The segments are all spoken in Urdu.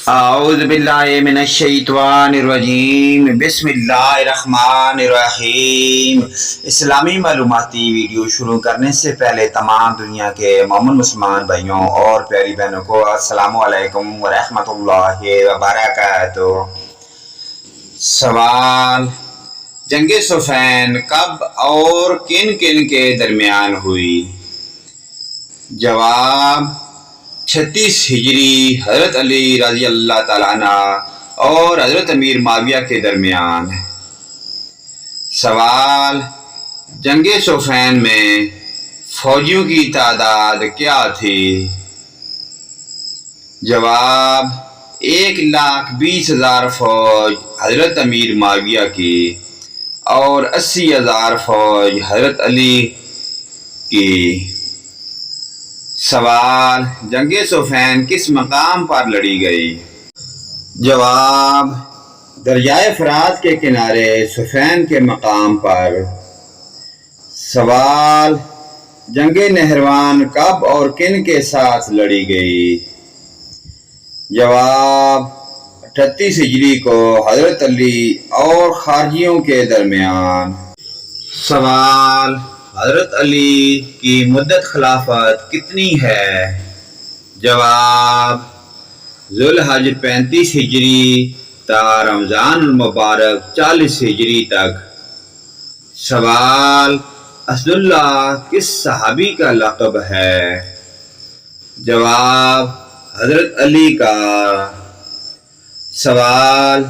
اعوذ باللہ من الشیطان الرجیم بسم اللہ الرحمن الرحیم۔ اسلامی معلوماتی ویڈیو شروع کرنے سے پہلے تمام دنیا کے مومن مسلمان بھائیوں اور پیاری بہنوں کو السلام علیکم ورحمۃ اللہ وبرکاتہ۔ سوال: جنگ صفین کب اور کن کن کے درمیان ہوئی؟ جواب: 36 ہجری حضرت علی رضی اللہ تعالیٰ عنہ اور حضرت امیر معاویہ کے درمیان۔ سوال: جنگ صفین میں فوجیوں کی تعداد کیا تھی؟ جواب: 1,20,000 فوج حضرت امیر معاویہ کی اور 80,000 فوج حضرت علی کی۔ سوال: جنگ صفین کس مقام پر لڑی گئی؟ جواب: دریائے فرات کے کنارے صفین کے مقام پر۔ سوال: جنگ نہروان کب اور کن کے ساتھ لڑی گئی؟ جواب: 38 ہجری کو حضرت علی اور خارجیوں کے درمیان۔ سوال: حضرت علی کی مدت خلافت کتنی ہے؟ جواب: ذوالحج 35 ہجری تا رمضان المبارک 40 ہجری تک۔ سوال: اسد اللہ کس صحابی کا لقب ہے؟ جواب: حضرت علی کا۔ سوال: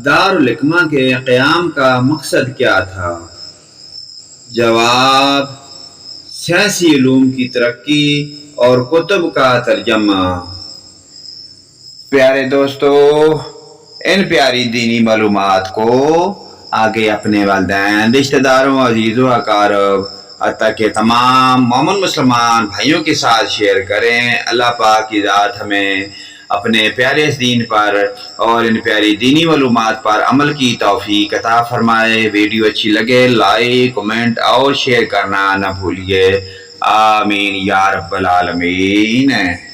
دارالحکمہ کے قیام کا مقصد کیا تھا؟ جواب: سیاسی علوم کی ترقی اور کتب کا ترجمہ۔ پیارے دوستو، ان پیاری دینی معلومات کو آگے اپنے والدین، رشتہ داروں، عزیز و اقارب، حتیٰ کہ تمام مومن مسلمان بھائیوں کے ساتھ شیئر کریں۔ اللہ پاک کی ذات ہمیں اپنے پیارے اس دین پر اور ان پیاری دینی معلومات پر عمل کی توفیق عطا فرمائے۔ ویڈیو اچھی لگے لائک، کمنٹ اور شیئر کرنا نہ بھولیے۔ آمین یا رب العالمین۔